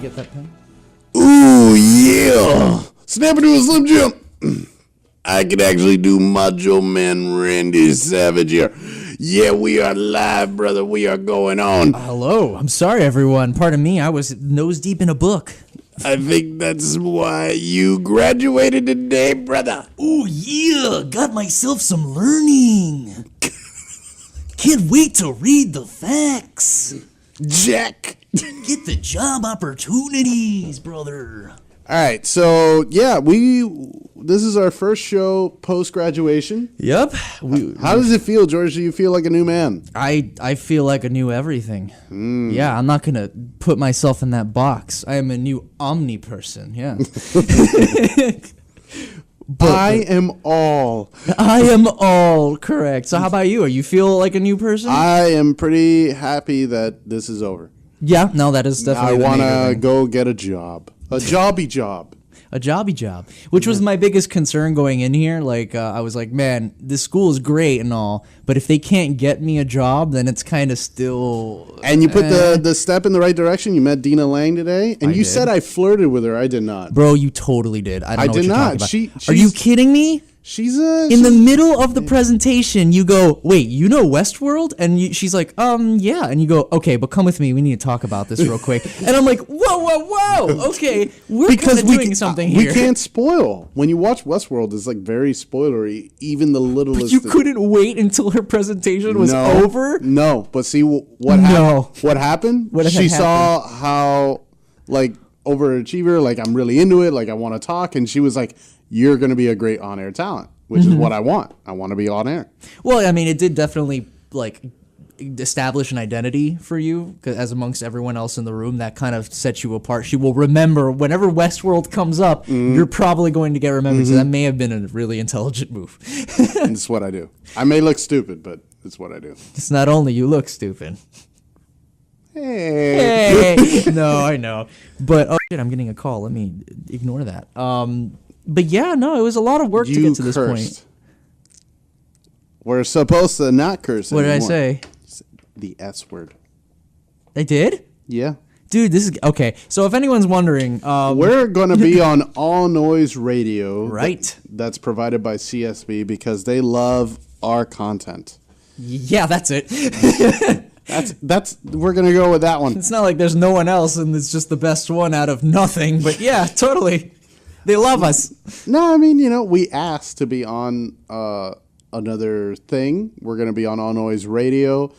get that pen? Ooh, yeah. Snap into a Slim Jim. I can actually do Macho Man Randy Savage here. Yeah, we are live, brother. We are going on. Hello. I'm sorry, everyone. Pardon me. I was nose deep in a book. I think that's why you graduated today, brother. Ooh, yeah. Got myself some learning. Can't wait to read the facts. Jack. Get the job opportunities, brother. All right, so yeah, this is our first show post-graduation. Yep. How does it feel, George? Do you feel like a new man? I feel like a new everything. Yeah, I'm not going to put myself in that box. I am a new omni person, yeah. I am all. I am all correct. So how about you? You feel like a new person? I am pretty happy that this is over. Yeah, no, that is definitely I want to go get a job. A jobby job. A jobby job, which was my biggest concern going in here. Like, I was like, man, this school is great and all, but if they can't get me a job, then it's kind of still... And you put the step in the right direction. You met Dina Lang today, and you said I flirted with her. I did not. Bro, you totally did. I don't know what you're talking about. Are you kidding me? She's in the middle of the presentation, you go, wait, you know Westworld? And she's like, yeah. And you go, okay, but come with me. We need to talk about this real quick. And I'm like, whoa. Okay, we're kind of doing something here. We can't spoil. When you watch Westworld, it's like very spoilery, even the littlest. But you couldn't wait until her presentation was over? No, but see what happened? What happened? She saw how, like, overachiever, like, I'm really into it, like, I want to talk, and she was like, you're going to be a great on-air talent, which is what I want. I want to be on air. Well, I mean, it did definitely, like, establish an identity for you, as amongst everyone else in the room. That kind of sets you apart. She will remember, whenever Westworld comes up, you're probably going to get remembered. So that may have been a really intelligent move. And it's what I do. I may look stupid, but it's what I do. It's not only you look stupid. Hey. No, I know. But, oh, shit, I'm getting a call. Let me ignore that. But yeah, no, it was a lot of work to get to this point. We're supposed to not curse anymore. What did I say? The S word. I did? Yeah. Dude, this is... Okay, so if anyone's wondering... we're going to be on All Noise Radio. Right. That's provided by CSB because they love our content. Yeah, that's it. We're going to go with that one. It's not like there's no one else and it's just the best one out of nothing, but yeah, totally. They love us. No, I mean, we asked to be on another thing. We're going to be on All Noise Radio.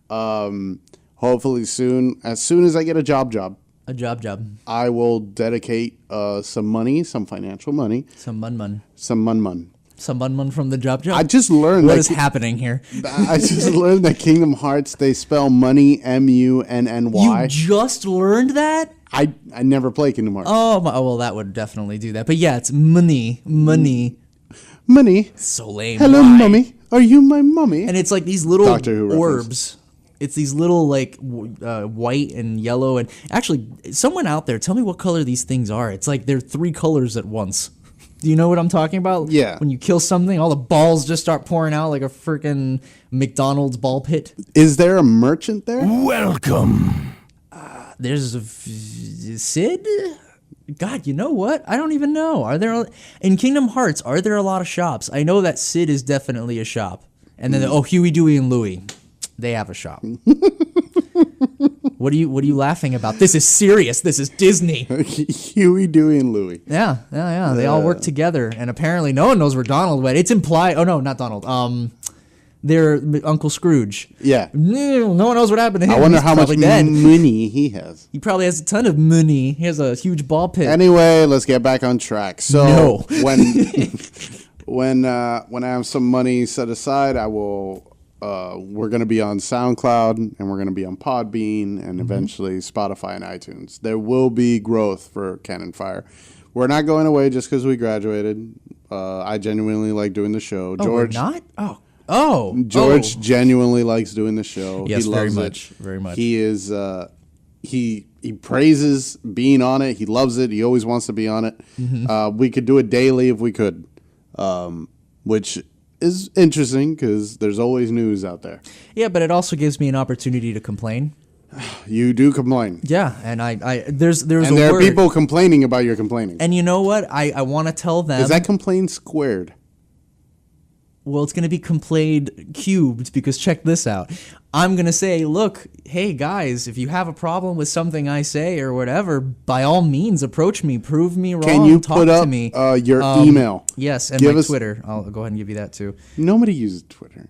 Hopefully soon. As soon as I get a job. A job. I will dedicate some money, some financial money. Some mun. Some mun. Some mun from the job. I just learned... What is happening here? I just learned that Kingdom Hearts, they spell money, M-U-N-N-Y. You just learned that? I never play Kingdom Hearts. Oh, well, that would definitely do that. But yeah, it's money. Money. So lame. Hello, mommy. Are you my mommy? And it's like these little orbs. It's these little, like, white and yellow. And actually, someone out there, tell me what color these things are. It's like they're 3 colors at once. Do you know what I'm talking about? Yeah. When you kill something, all the balls just start pouring out like a freaking McDonald's ball pit. Is there a merchant there? Welcome. There's a Sid? God, you know what? I don't even know. Are there... In Kingdom Hearts, are there a lot of shops? I know that Sid is definitely a shop. And then, Huey, Dewey, and Louie. They have a shop. What are you laughing about? This is serious. This is Disney. Huey, Dewey, and Louie. Yeah. They all work together, and apparently no one knows where Donald went. It's implied. Oh no, not Donald. They're Uncle Scrooge. Yeah. No one knows what happened to him. I wonder how much money he has. He probably has a ton of money. He has a huge ball pit. Anyway, let's get back on track. So no. when I have some money set aside, I will. We're going to be on SoundCloud, and we're going to be on Podbean, and eventually Spotify and iTunes. There will be growth for CanonFire. We're not going away just because we graduated. I genuinely like doing the show. George, we're not? George genuinely likes doing the show. Yes, he loves very much. He is. He praises being on it. He loves it. He always wants to be on it. We could do it daily if we could, which is interesting because there's always news out there. Yeah, but it also gives me an opportunity to complain. You do complain. Yeah, and there's And a there word. are people complaining about your complaining. And you know what? I want to tell them. Is that complain squared? Well, it's going to be complained cubed because check this out. I'm going to say, look, hey guys, if you have a problem with something I say or whatever, by all means approach me, prove me wrong, Can you talk put up to me. your email? Yes, and Give my us- Twitter. I'll go ahead and give you that too. Nobody uses Twitter.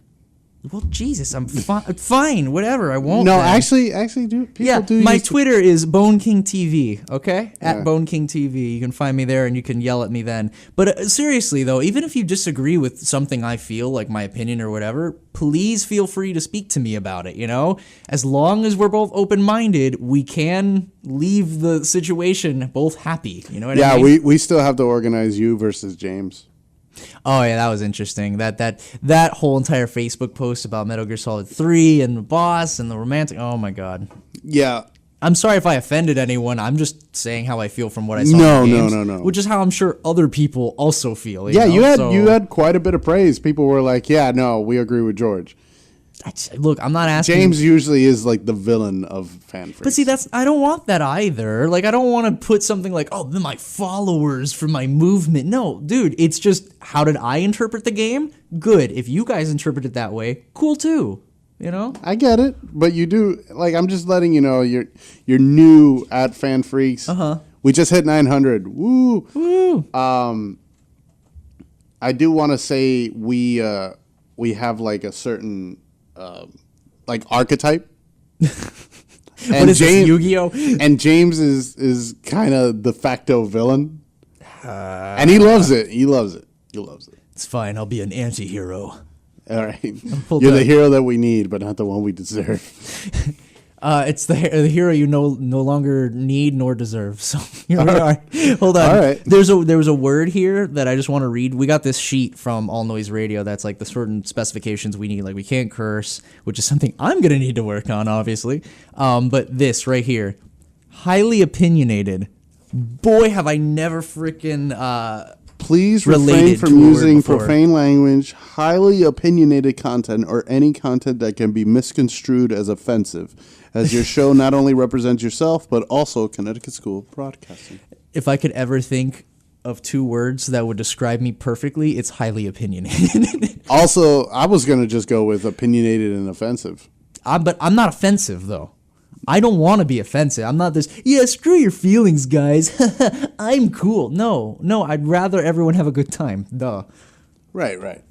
Well, Jesus, I'm fine, whatever. I won't. No, then. actually, do. People Yeah, do my use Twitter is Bone King TV. Okay, Yeah. at Bone King TV. You can find me there, and you can yell at me then. But seriously, though, even if you disagree with something I feel, like my opinion or whatever, please feel free to speak to me about it. You know, as long as we're both open-minded, we can leave the situation both happy. You know what I mean? Yeah, we still have to organize you versus James. Oh yeah, that was interesting. That whole entire Facebook post about Metal Gear Solid 3 and the boss and the romantic. Oh my god. Yeah. I'm sorry if I offended anyone. I'm just saying how I feel from what I saw. No, in the no, games, no, no. Which is how I'm sure other people also feel. Yeah, know? you had quite a bit of praise. People were like, "Yeah, no, we agree with George." Look, I'm not asking. James usually is like the villain of fan freaks. But see, I don't want that either. Like, I don't want to put something like, oh, they're my followers from my movement. No, dude, it's just, how did I interpret the game? Good. If you guys interpret it that way, cool too. You know? I get it, but you do like. I'm just letting you know you're new at Fan Freaks. We just hit 900. Woo! Woo! I do want to say we have like a certain like archetype. What is this, Yu-Gi-Oh? And James is kind of the facto villain, and he loves it. He loves it. It's fine. I'll be an anti-hero. All right, Hold you're on. the hero that we need, but not the one we deserve. It's the hero you no longer need nor deserve. So here we are. Hold on. All right. There was a word here that I just want to read. We got this sheet from All Noise Radio that's like the certain specifications we need. Like we can't curse, which is something I'm gonna need to work on, obviously. But this right here, highly opinionated. Boy, have I never freaking Please refrain related from to a word using before. profane language, highly opinionated content, or any content that can be misconstrued as offensive, as your show not only represents yourself, but also Connecticut School of Broadcasting. If I could ever think of two words that would describe me perfectly, it's highly opinionated. Also, I was going to just go with opinionated and offensive. But I'm not offensive, though. I don't want to be offensive. I'm not this, yeah, screw your feelings, guys. I'm cool. No, I'd rather everyone have a good time. Duh. Right.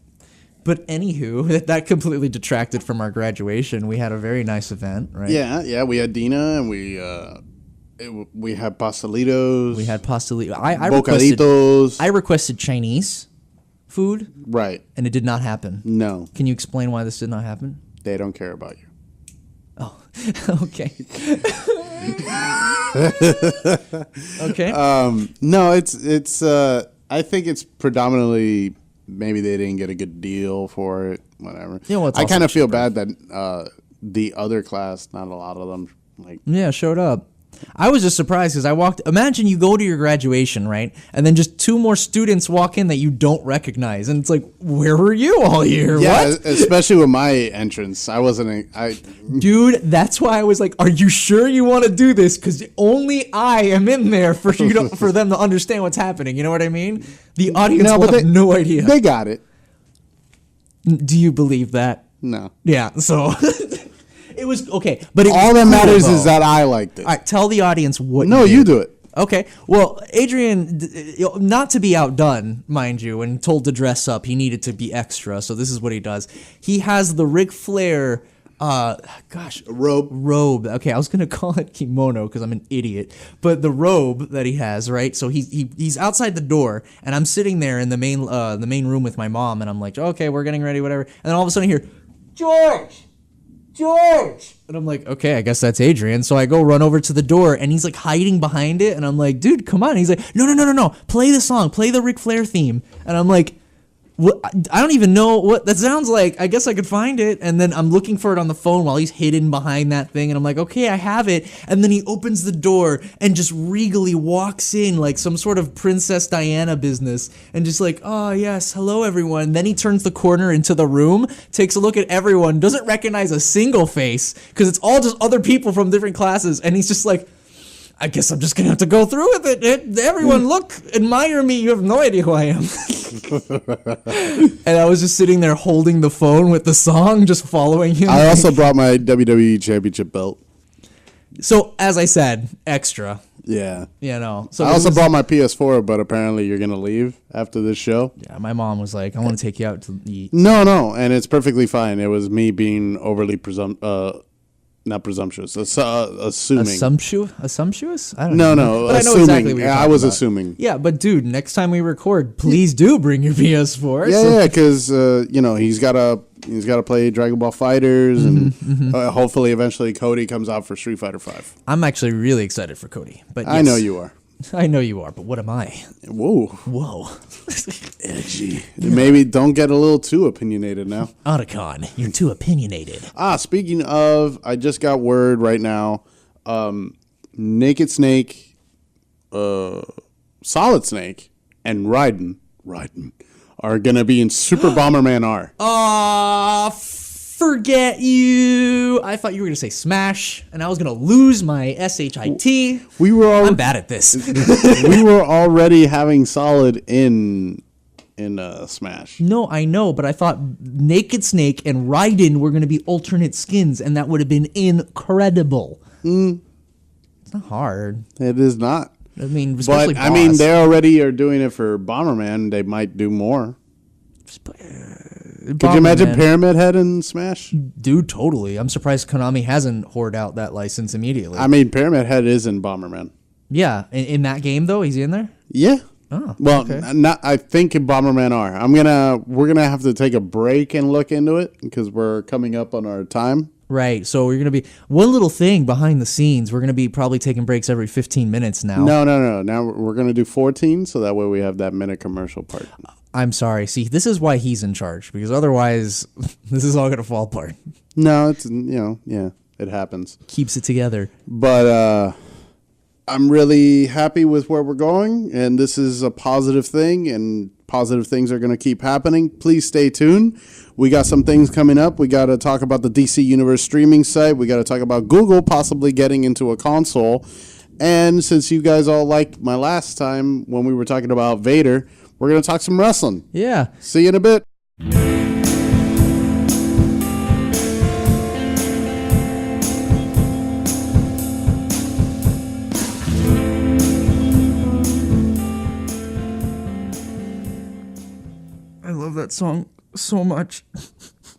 But anywho, that completely detracted from our graduation. We had a very nice event, right? Yeah, we had Dina, and we had pastelitos. We had pastelitos. bocaditos. I requested Chinese food, Right. and it did not happen. No, Can you explain why this did not happen? they don't care about you. Oh, okay. Okay. No, it's. I think it's predominantly maybe they didn't get a good deal for it. Whatever. Yeah, well, it's I also kind of feel cheaper. bad that the other class, not a lot of them, like. Yeah, showed up. I was just surprised because imagine you go to your graduation, right? And then just two more students walk in that you don't recognize. And it's like, where were you all year? Yeah, What? especially with my entrance, I wasn't. Dude, that's why I was like, are you sure you want to do this? Because only I am in there for for them to understand what's happening. You know what I mean? The audience will have no idea. They got it. Do you believe that? No. Yeah, so... It was okay, but All that matters is that I liked it. All right, tell the audience what. No, you do it. Okay. Well, Adrian, not to be outdone, mind you, and told to dress up, he needed to be extra. So this is what he does. He has the Ric Flair, robe. Okay, I was gonna call it kimono because I'm an idiot, but the robe that he has, right? So he's outside the door, and I'm sitting there in the main room with my mom, and I'm like, okay, we're getting ready, whatever. And then all of a sudden I hear, George! And I'm like, okay, I guess that's Adrian. So I go run over to the door, and he's like hiding behind it, and I'm like, dude, come on. And he's like, no. Play the song. Play the Ric Flair theme. And I'm like, I don't even know what that sounds like. I guess I could find it, and then I'm looking for it on the phone while he's hidden behind that thing, and I'm like, okay, I have it. And then he opens the door and just regally walks in like some sort of Princess Diana business, and just like, oh yes, hello everyone. Then he turns the corner into the room, takes a look at everyone, doesn't recognize a single face because it's all just other people from different classes, and he's just like, I guess I'm just gonna have to go through with it. Everyone, look, admire me. You have no idea who I am. And I was just sitting there holding the phone with the song, just following him. I also brought my WWE Championship belt. So, as I said, extra. Yeah. You know. So I also brought my PS4, but apparently you're going to leave after this show. Yeah, my mom was like, I want to take you out to eat. No, and it's perfectly fine. It was me being overly not presumptuous, assuming. Assumptuous? I don't know. No, but assuming. I know exactly what you're I was about. Assuming. Yeah, but dude, next time we record, please do bring your PS4. Yeah, because he's got to play Dragon Ball Fighters, and hopefully eventually Cody comes out for Street Fighter 5. I'm actually really excited for Cody. But yes, I know you are. I know you are, but what am I? Whoa. Edgy. Maybe don't get a little too opinionated now. Otacon, you're too opinionated. Speaking of, I just got word right now. Naked Snake, Solid Snake, and Raiden are going to be in Super Bomberman R. Forget you. I thought you were going to say Smash, and I was going to lose my SHIT. I'm bad at this. We were already having Solid in Smash. No, I know, but I thought Naked Snake and Raiden were going to be alternate skins, and that would have been incredible. It's not hard. It is not. I mean, especially but, Boss. They already are doing it for Bomberman. They might do more. Could you imagine Pyramid Head in Smash? Dude, totally. I'm surprised Konami hasn't hoarded out that license immediately. I mean, Pyramid Head is in Bomberman. Yeah, in that game though, he's in there. Yeah. Oh, well, okay. I think in Bomberman R. We're gonna have to take a break and look into it because we're coming up on our time. Right. So we're gonna be one little thing behind the scenes. We're gonna be probably taking breaks every 15 minutes now. No. Now we're gonna do 14, so that way we have that minute commercial part. I'm sorry. See, this is why he's in charge, because otherwise this is all going to fall apart. No, it's, it happens. Keeps it together. But I'm really happy with where we're going, and this is a positive thing, and positive things are going to keep happening. Please stay tuned. We got some things coming up. We got to talk about the DC Universe streaming site. We got to talk about Google possibly getting into a console. And since you guys all liked my last time when we were talking about Vader, we're going to talk some wrestling. Yeah. See you in a bit. I love that song so much.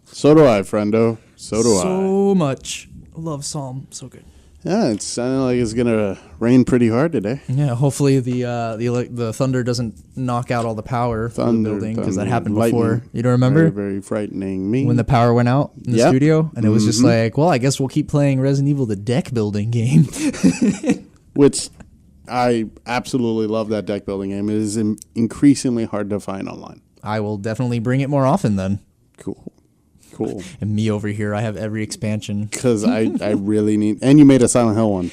So do I, friendo. So do I. So much. I love Psalm. So good. Yeah, it's sounding like it's gonna rain pretty hard today. Yeah, hopefully the thunder doesn't knock out all the power from the building, because that happened before. You don't remember? Very, very frightening me. When the power went out in the studio, and it was just like, well, I guess we'll keep playing Resident Evil, the deck building game. Which I absolutely love that deck building game. It is increasingly hard to find online. I will definitely bring it more often then. Cool. And me over here, I have every expansion. Because I really need... And you made a Silent Hill one.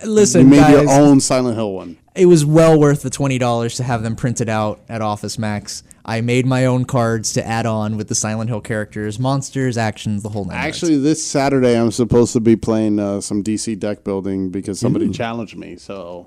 Listen, you made guys, your own Silent Hill one. It was well worth the $20 to have them printed out at Office Max. I made my own cards to add on with the Silent Hill characters, monsters, actions, the whole nine yards. Actually, this Saturday, I'm supposed to be playing some DC deck building because somebody challenged me, so...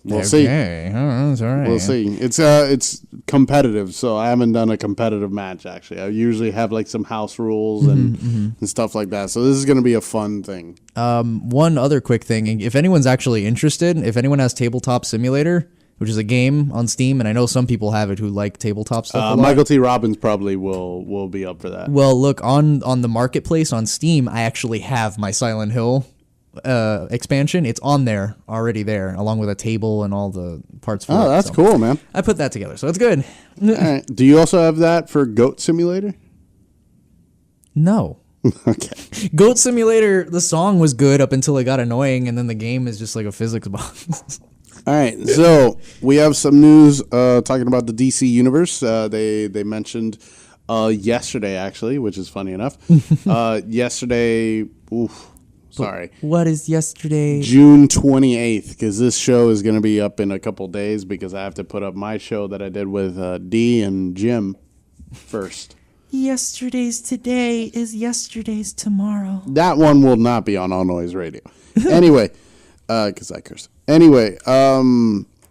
We'll see. That's all right. We'll see. It's competitive, so I haven't done a competitive match, actually. I usually have like some house rules and stuff like that. So this is going to be a fun thing. One other quick thing. If anyone's actually interested, if anyone has Tabletop Simulator, which is a game on Steam, and I know some people have it who like tabletop stuff a lot. Michael T. Robbins probably will be up for that. Well, look, on the marketplace on Steam, I actually have my Silent Hill expansion. It's on there, already there, along with a table and all the parts for it. Oh, that's cool, man. I put that together, so it's good. All right. Do you also have that for Goat Simulator? No. Okay. Goat Simulator, the song was good up until it got annoying, and then the game is just like a physics box. All right, so we have some news talking about the DC universe. They mentioned yesterday, actually, which is funny enough. Yesterday, sorry. What is yesterday? June 28th, because this show is going to be up in a couple days because I have to put up my show that I did with Dee and Jim first. Yesterday's today is yesterday's tomorrow. That one will not be on All Noise Radio. Anyway, because I cursed. Anyway,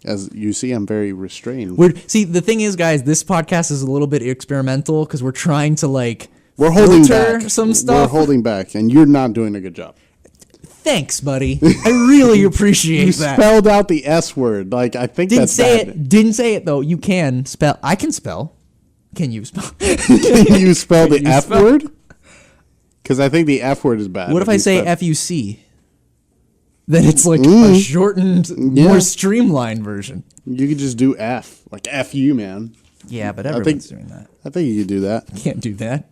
as you see, I'm very restrained. See, the thing is, guys, this podcast is a little bit experimental because we're trying to we're holding filter back some stuff. We're holding back, and you're not doing a good job. Thanks, buddy. I really appreciate You that. spelled out the S word. I think Didn't that's say bad. it. Didn't say it though. You can spell. I can spell. Can you spell? Can you spell the you F spell? word? Because I think the F word is bad. What if I you say spell- FUC? Then it's a shortened, more streamlined version. You could just do F, like F you, man. Yeah, but everyone's doing that. I think you could do that. Can't do that.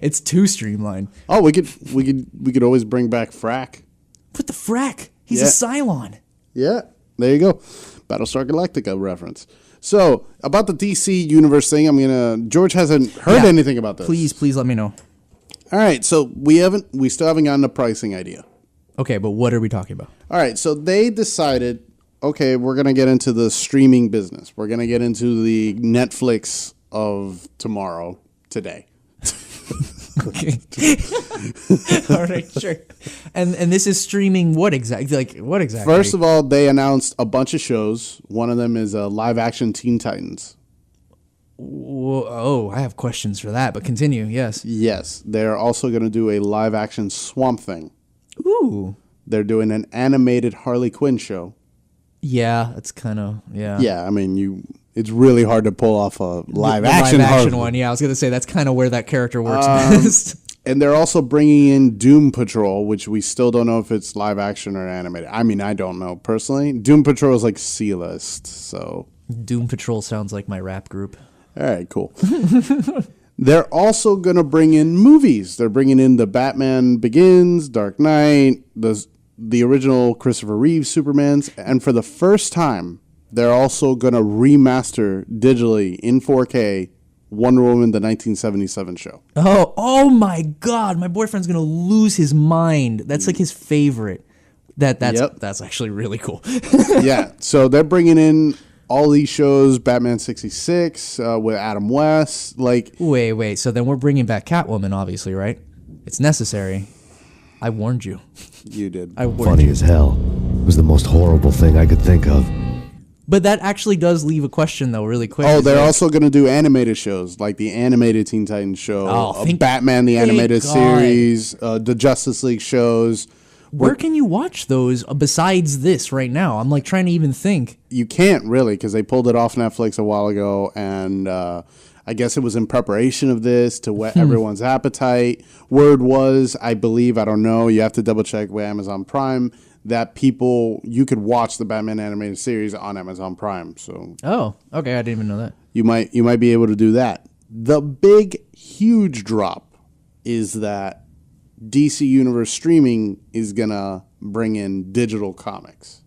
It's too streamlined. Oh, we could always bring back Frack. Put the frack. He's a Yeah. Cylon. Yeah, there you go. Battlestar Galactica reference. So about the DC universe thing, George hasn't heard anything about this. Please let me know. All right, so we still haven't gotten a pricing idea. Okay, but what are we talking about? All right, so they decided, okay, we're going to get into the streaming business. We're going to get into the Netflix of today. Okay. All right, sure. And this is streaming what exactly? What exactly? First of all, they announced a bunch of shows. One of them is live action Teen Titans. Oh, I have questions for that, but continue. Yes. Yes, they're also going to do a live action Swamp Thing. Ooh. They're doing an animated Harley Quinn show. Yeah, it's kind of Yeah, it's really hard to pull off a live The action live action Harley. one. Yeah, I was gonna say that's kind of where that character works best. And they're also bringing in Doom Patrol, which we still don't know if it's live action or animated. I don't know personally. Doom Patrol is like C-list, so. Doom Patrol sounds like my rap group. All right, cool. They're also going to bring in movies. They're bringing in the Batman Begins, Dark Knight, the original Christopher Reeve Supermans, and for the first time, they're also going to remaster digitally in 4K Wonder Woman, the 1977 show. Oh my God! My boyfriend's gonna lose his mind. That's like his favorite. That's actually really cool. Yeah, so they're bringing in all these shows, Batman 66 with Adam West. Wait. So then we're bringing back Catwoman, obviously, right? It's necessary. I warned you. You did. I warned Funny you. as hell. It was the most horrible thing I could think of. But that actually does leave a question, though, really quick. Oh, they're also going to do animated shows, like the animated Teen Titans show, Batman the Animated Series, the Justice League shows. Where can you watch those besides this right now? I'm trying to even think. You can't really, because they pulled it off Netflix a while ago, and I guess it was in preparation of this to whet everyone's appetite. Word was, I believe, I don't know, you have to double check with Amazon Prime, that you could watch the Batman animated series on Amazon Prime. So Oh, okay, I didn't even know that. you might be able to do that. The big, huge drop is that DC Universe streaming is gonna bring in digital comics.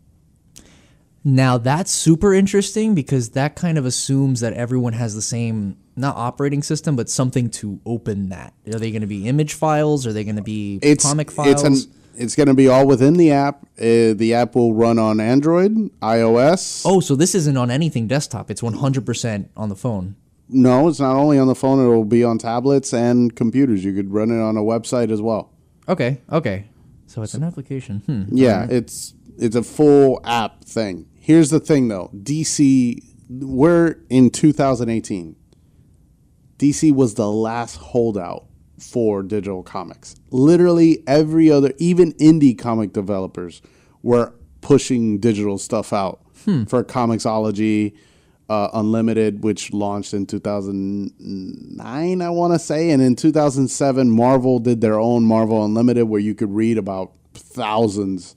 Now that's super interesting because that kind of assumes that everyone has the same, not operating system, but something to open that. Are they going to be image files? Are they going to be comic files? It's going to be all within the app. The app will run on Android, iOS. Oh, so this isn't on anything desktop. It's 100% on the phone. No, it's not only on the phone. It will be on tablets and computers. You could run it on a website as well. Okay. So it's an application. Yeah, it's a full app thing. Here's the thing, though. DC, we're in 2018. DC was the last holdout for digital comics. Literally every other, even indie comic developers, were pushing digital stuff out for Comixology Unlimited, which launched in 2009, I want to say. And in 2007, Marvel did their own Marvel Unlimited, where you could read about thousands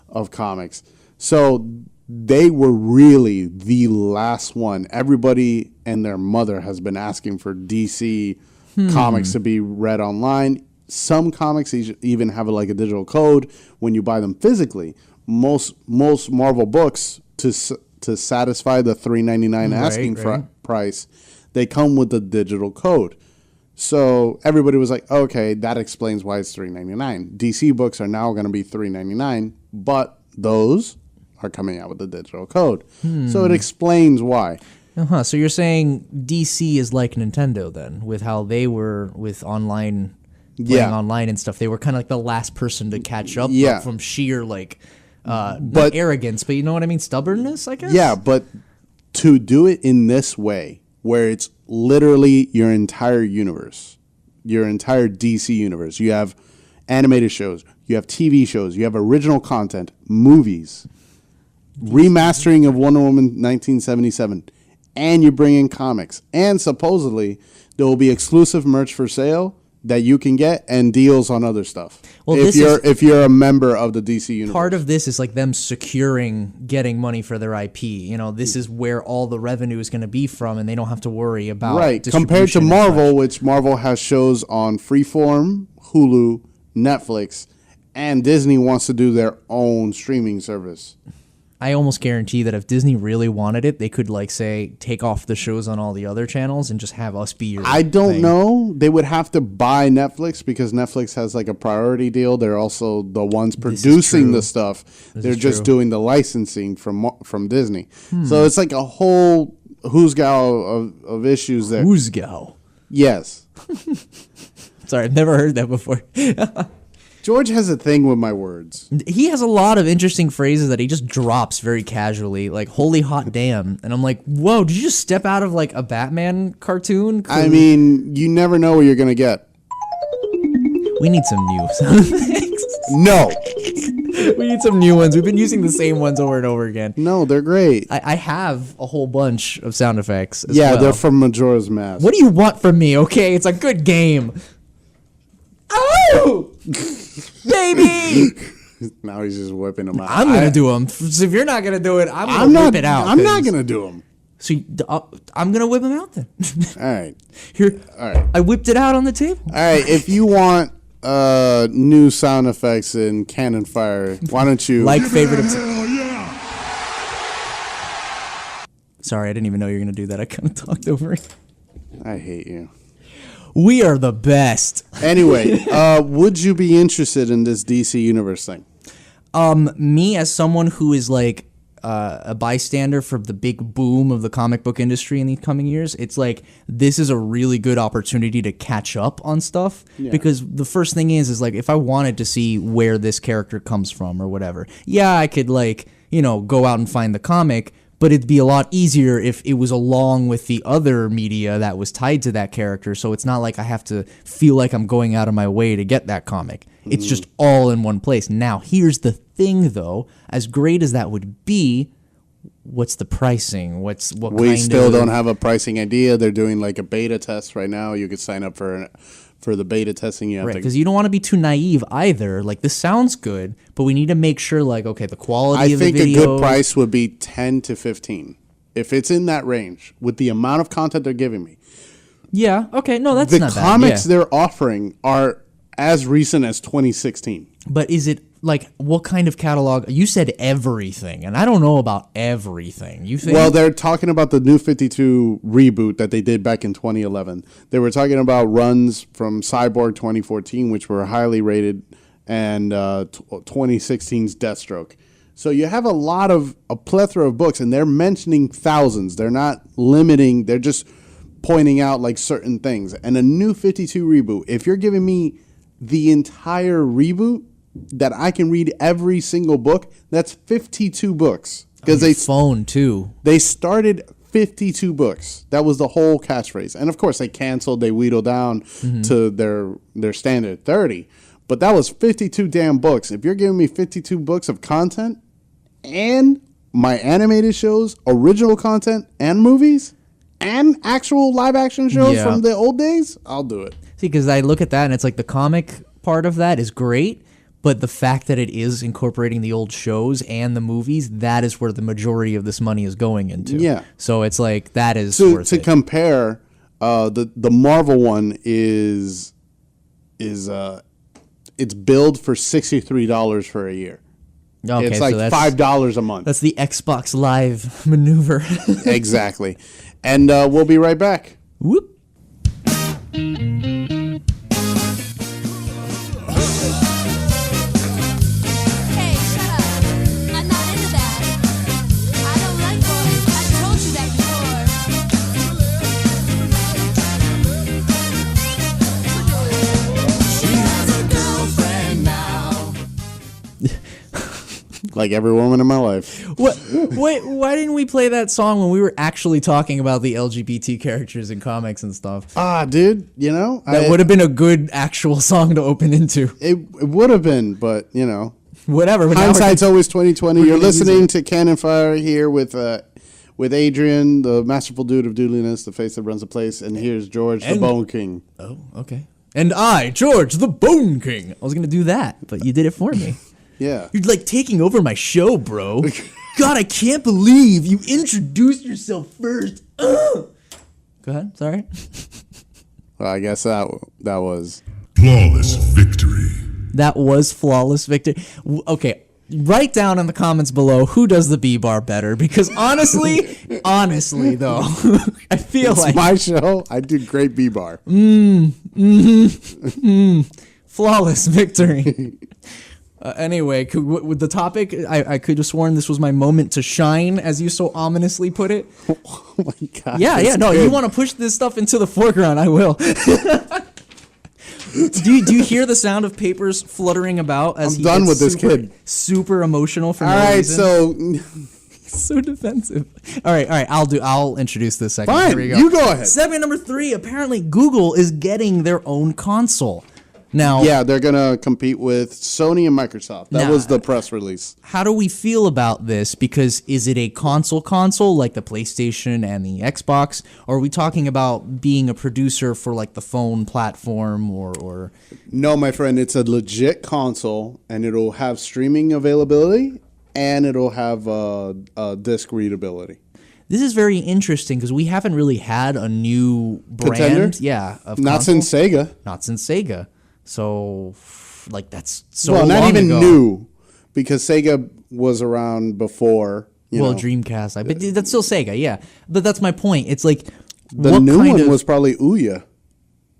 of comics. So they were really the last one. Everybody and their mother has been asking for DC comics to be read online. Some comics even have a digital code when you buy them physically. Most Marvel books to satisfy the $3.99 asking price, they come with the digital code. So everybody was like, okay, that explains why it's $3.99. DC books are now going to be $3.99, but those are coming out with the digital code. So it explains why. So you're saying DC is like Nintendo then, with how they were with online, playing online and stuff. They were kind of like the last person to catch up from sheer not arrogance, but you know what I mean? Stubbornness, I guess? Yeah, but to do it in this way, where it's literally your entire universe, your entire DC universe. You have animated shows, you have TV shows, you have original content, movies, remastering of Wonder Woman 1977, and you bring in comics. And supposedly there will be exclusive merch for sale that you can get and deals on other stuff. Well, if you're a member of the DC universe. Part of this is like them securing getting money for their IP. You know, this is where all the revenue is going to be from, and they don't have to worry about compared to Marvel, which Marvel has shows on Freeform, Hulu, Netflix, and Disney wants to do their own streaming service. I almost guarantee that if Disney really wanted it, they could say take off the shows on all the other channels and just have us be your I don't thing. know. They would have to buy Netflix because Netflix has a priority deal. They're also the ones producing the stuff. They're just doing the licensing from Disney. So it's like a whole who's-gow of issues there. Who's-gow? Yes. Sorry, I've never heard that before. George has a thing with my words. He has a lot of interesting phrases that he just drops very casually, like "holy hot damn," and I'm like, "Whoa! Did you just step out of a Batman cartoon?" I mean, you never know what you're gonna get. We need some new sound effects. No, we need some new ones. We've been using the same ones over and over again. No, they're great. I have a whole bunch of sound effects. Yeah, they're from Majora's Mask. What do you want from me? Okay, it's a good game. Oh! Baby! Now he's just whipping them out. I'm going to do them. So if you're not going to do it, I'm going to whip it out. I'm not going to do them. So I'm going to whip them out then. All right. Here. All right. I whipped it out on the table. All right. If you want new sound effects in CanonFire, why don't you... favorite... Sorry, I didn't even know you were going to do that. I kind of talked over it. I hate you. We are the best. Anyway, would you be interested in this DC Universe thing? Me as someone who is a bystander for the big boom of the comic book industry in these coming years, it's this is a really good opportunity to catch up on stuff. Yeah. Because the first thing is if I wanted to see where this character comes from or whatever, I could go out and find the comic. But it'd be a lot easier if it was along with the other media that was tied to that character. So it's not like I have to feel like I'm going out of my way to get that comic. It's just all in one place. Now, here's the thing, though. As great as that would be, what's the pricing? We still don't have a pricing idea. They're doing a beta test right now. You could sign up for the beta testing. You have because you don't want to be too naive either. This sounds good, but we need to make sure okay, the quality of the video. I think a good price would be 10 to 15. If it's in that range with the amount of content they're giving me. Yeah, okay. No, that's not bad. The comics they're offering are as recent as 2016. But is it what kind of catalog? You said everything, and I don't know about everything. You think? Well, they're talking about the New 52 reboot that they did back in 2011. They were talking about runs from Cyborg 2014, which were highly rated, and 2016's Deathstroke. So you have a plethora of books, and they're mentioning thousands. They're not limiting. They're just pointing out certain things. And a New 52 reboot, if you're giving me the entire reboot, that I can read every single book, that's 52 books. Because phone too. They started 52 books. That was the whole catchphrase. And of course they canceled, they wheedled down to their standard 30. But that was 52 damn books. If you're giving me 52 books of content and my animated shows, original content and movies and actual live action shows from the old days, I'll do it. See, because I look at that and it's the comic part of that is great. But the fact that it is incorporating the old shows and the movies, that is where the majority of this money is going into. Yeah. So it's that is worth it. To compare, the Marvel one is it's billed for $63 for a year. Okay, it's so like that's- $5 a month. That's the Xbox Live maneuver. Exactly. And we'll be right back. Whoop. Hey, shut up. I'm not into that. I don't like boys. I've told you that before. She has a girlfriend now. Like every woman in my life. What? Wait, why didn't we play that song when we were actually talking about the LGBT characters in comics and stuff? Dude, you know. That would have been a good actual song to open into. It would have been, but, you know. Whatever. But now Hindsight's always 2020. You're gonna use listening to CanonFire here with Adrian, the masterful dude of Dudliness, the face that runs the place, and here's George, the Bone King. Oh, okay. And I, George, the Bone King. I was going to do that, but you did it for me. Yeah. You're like taking over my show, bro. God, I can't believe you introduced yourself first. Ugh. Go ahead. Sorry. Well, I guess that was Flawless victory. That was flawless victory. Okay. Write down in the comments below who does the B-bar better, because honestly though, I feel it's like my show. I do great B-bar. flawless victory. Anyway, with the topic, I could have sworn this was my moment to shine, as you so ominously put it. Oh my God. Yeah, that's no, good. you want to push this stuff into the foreground, I will. Do you hear the sound of papers fluttering about as I'm he done gets with this super, kid. super emotional for All no right, reason? so So defensive. All right. I'll introduce this segment. fine. Here we go. You go ahead. Segment number 3. Apparently, Google is getting their own console. Now, Yeah, they're gonna compete with Sony and Microsoft. That Nah. was the press release. how do we feel about this? Because is it a console like the PlayStation and the Xbox? Or are we talking about being a producer for like the phone platform or No, my friend, it's a legit console, and it'll have streaming availability, and it'll have disc readability. This is very interesting because we haven't really had a new brand. Contender? Yeah. Of Not console. since Sega. Not since Sega. So, like, that's so Well, not long even ago. new, because Sega was around before. You Well, know. Dreamcast. But that's still Sega, yeah. But that's my point. It's like, The what new kind one of, was probably Ouya.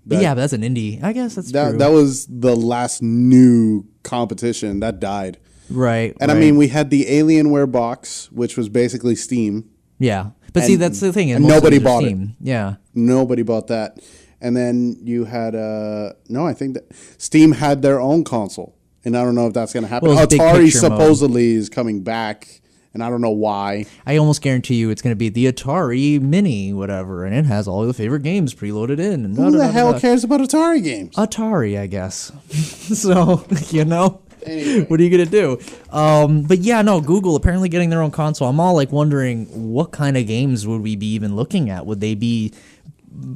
yeah, but that's an indie. I guess that's true. That was the last new competition that died. right. And right. I mean, we had the Alienware box, which was basically Steam. yeah. But see, and- that's the thing. and most of nobody these are bought it. Steam. Yeah. Nobody bought that. And then you had no, I think that Steam had their own console, and I don't know if that's going to happen. Well, it's big Atari picture mode. supposedly is coming back, and I don't know why. I almost guarantee you it's going to be the Atari Mini, whatever, and it has all the favorite games preloaded in. And Who the hell cares about Atari games? Atari, I guess. So, you know, Anyway. what are you going to do? But yeah, no, Google apparently getting their own console. I'm all like wondering what kind of games would we be even looking at? Would they be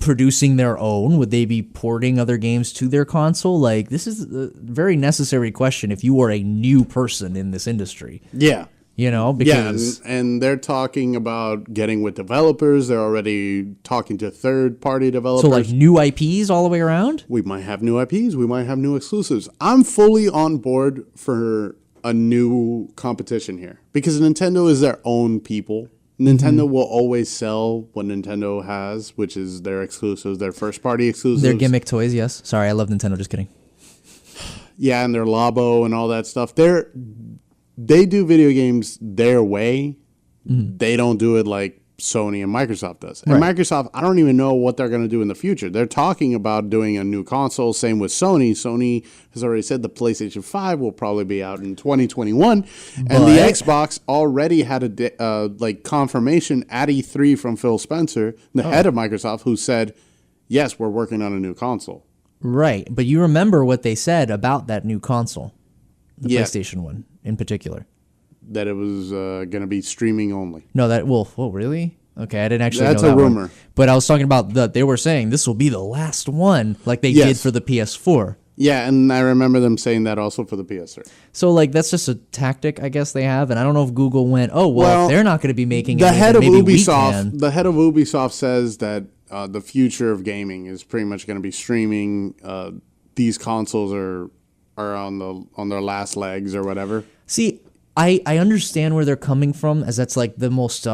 producing their own? Would they be porting other games to their console? Like, this is a very necessary question if you are a new person in this industry, Yeah. you know, Yeah, because and they're talking about getting with developers. They're already talking to third-party so developers. like new IPs all the way around. We might have new IPs. We might have new exclusives. I'm fully on board for a new competition here because Nintendo is their own people. Nintendo Mm-hmm. will always sell what Nintendo has, which is their exclusives, their first-party exclusives. Their gimmick toys, yes. Sorry, I love Nintendo. Just kidding. Yeah, and their Labo and all that stuff. They do video games their way. They don't do it like Sony and Microsoft does. And Right. Microsoft, I don't even know what they're going to do in the future. They're talking about doing a new console. Same with Sony. Sony has already said the PlayStation 5 will probably be out in 2021. And the But- Xbox already had a confirmation at E3 from Phil Spencer, the head of Microsoft, who said, yes, we're working on a new console. Right, but you remember what they said about that new console, the Yeah. PlayStation one in particular. That it was going to be streaming only. No, that really? Okay, I didn't actually. That's know a that one. rumor. But I was talking about that they were saying this will be the last one, like they did Yes. for the PS4. Yeah, and I remember them saying that also for the PS3. So like that's just a tactic, I guess they have, and I don't know if Google went, oh Well, if they're not going to be making The it, head then of maybe we Ubisoft, can. the head of Ubisoft says that the future of gaming is pretty much going to be streaming. These consoles are on their last legs or whatever. See, I understand where they're coming from, as that's like the most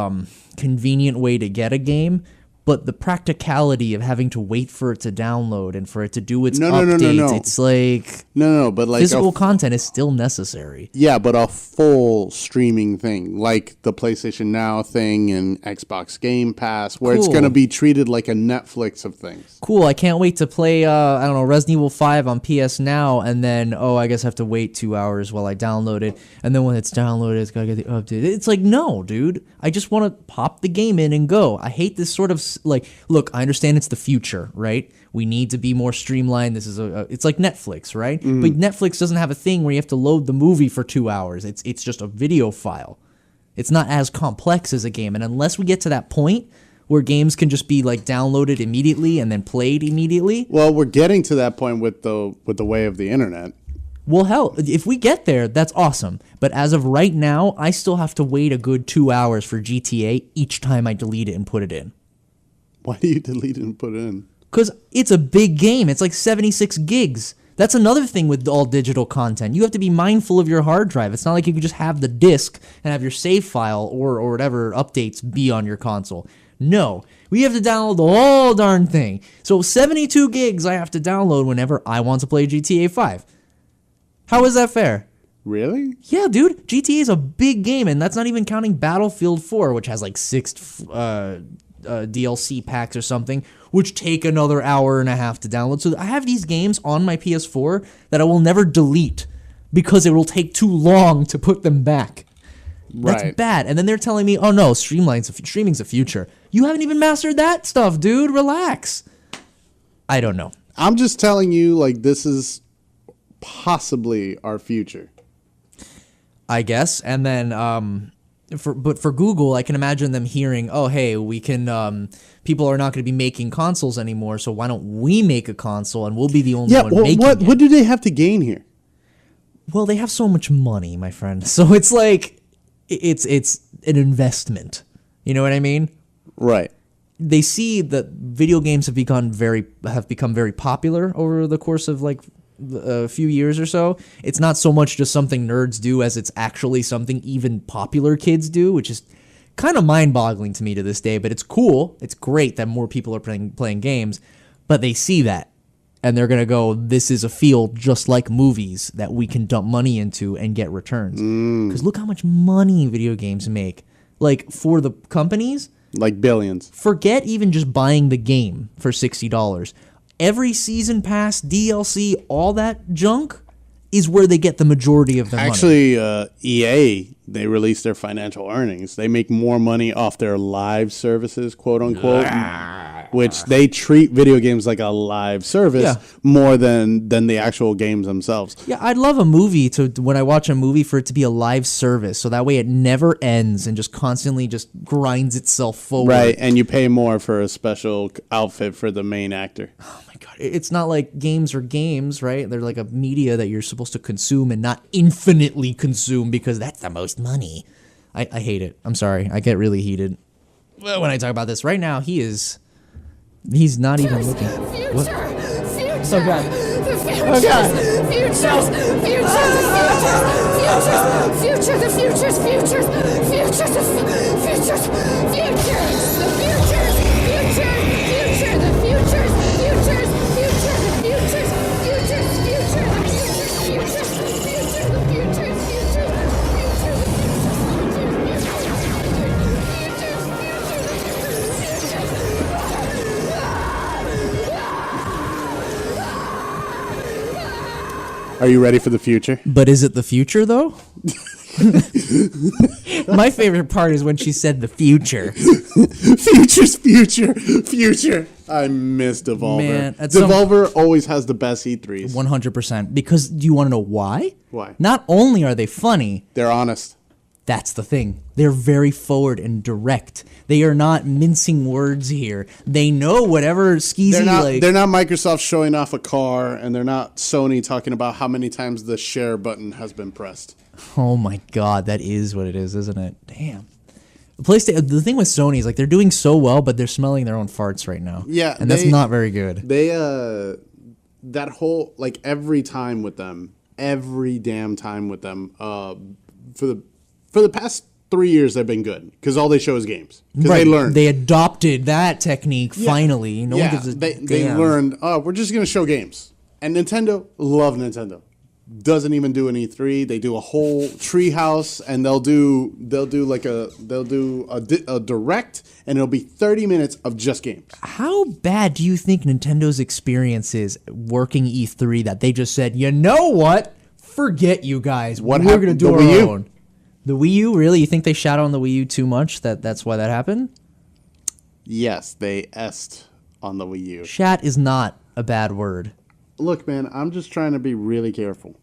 convenient way to get a game. But the practicality of having to wait for it to download and for it to do its updates, no. it's like No, but like physical content is still necessary. Yeah, but a full streaming thing, like the PlayStation Now thing and Xbox Game Pass, where it's Cool. going to be treated like a Netflix of things. Cool, I can't wait to play, I don't know, Resident Evil 5 on PS Now, and then, I guess I have to wait 2 hours while I download it, and then when it's downloaded, it's gotta get the update. It's like, no, dude, I just want to pop the game in and go. I hate this sort of, like, look, I understand it's the future, right? We need to be more streamlined. This is it's like Netflix, right? But Netflix doesn't have a thing where you have to load the movie for 2 hours. It's just a video file. It's not as complex as a game, and unless we get to that point where games can just be like downloaded immediately and then played immediately. Well, we're getting to that point with the way of the internet. Well, hell, if we get there, that's awesome. But as of right now, I still have to wait a good 2 hours for GTA each time I delete it and put it in. Why do you delete it and put it in? Because it's a big game. It's like 76 gigs. That's another thing with all digital content. You have to be mindful of your hard drive. It's not like you can just have the disc and have your save file or whatever updates be on your console. No, we have to download the whole darn thing. So 72 gigs I have to download whenever I want to play GTA 5. How is that fair? Really? Yeah, dude, GTA is a big game, and that's not even counting Battlefield 4, which has like 6 DLC packs or something, which take another hour and a half to download. So I have these games on my PS4 that I will never delete because it will take too long to put them back. That's Right. bad. And then they're telling me, oh no, streaming's the future. You haven't even mastered that stuff, dude. Relax. I don't know. I'm just telling you, like, this is possibly our future. I guess. And then, for Google, I can imagine them hearing, oh, hey, we can, people are not going to be making consoles anymore, so why don't we make a console and we'll be the only Yeah, one well, making it. what do they have to gain here? Well, they have so much money, my friend. So it's like, it's an investment. You know what I mean? Right. They see that video games have become very popular over the course of like a few years or so. It's not so much just something nerds do as it's actually something even popular kids do, which is kind of mind-boggling to me to this day, but it's cool. It's great that more people are playing games, but they see that and they're going to go, this is a field just like movies that we can dump money into and get returns. Because look how much money video games make. Like, for the companies, Like billions. forget even just buying the game for $60. Every season pass, DLC, all that junk is where they get the majority of their money. Actually, EA, they release their financial earnings. They make more money off their live services, quote unquote, which they treat video games like a live service Yeah. more than the actual games themselves. Yeah, I'd love a movie when I watch a movie for it to be a live service, so that way it never ends and just constantly just grinds itself forward. Right, and you pay more for a special outfit for the main actor. Oh my god, it's not like games are games, right? They're like a media that you're supposed to consume and not infinitely consume because that's the most money. I hate it. I'm sorry. I get really heated when I talk about this. Right now, he's not even looking. What? Future. Oh god. Oh God! Futures! Future! The futures! Futures! Futures! The futures! Futures! The futures! Future! Future! The futures! Futures! Future! The futures! Futures! Future! The futures! Future! The futures! Future! Are you ready for the future? But is it the future though? My favorite part is when she said the future. Future. I miss Devolver. Man, Devolver always has the best E3s. 100%. Because do you want to know why? Why? Not only are they funny, They're honest. that's the thing. They're very forward and direct. They are not mincing words here. They know whatever skeezy They're not Microsoft showing off a car, and they're not Sony talking about how many times the share button has been pressed. Oh my god, that is what it is, isn't it? Damn. The thing with Sony is like they're doing so well, but they're smelling their own farts right now. Yeah, and that's not very good. They that whole, like, every damn time with them, for the for the past 3 years they've been good because all they show is games. Because they learned. They adopted that technique finally. No one gives a they damn. learned. Oh, we're just gonna show games. And Nintendo, love Nintendo. Doesn't even do an E3. They do a whole treehouse, and they'll do a direct, and it'll be 30 minutes of just games. How bad do you think Nintendo's experience is working E3 that they just said, you know what? Forget you guys. We're going to do our own. The Wii U, really? You think they shot on the Wii U too much? That's why that happened? Yes, they est on the Wii U. Shat is not a bad word. Look, man, I'm just trying to be really careful.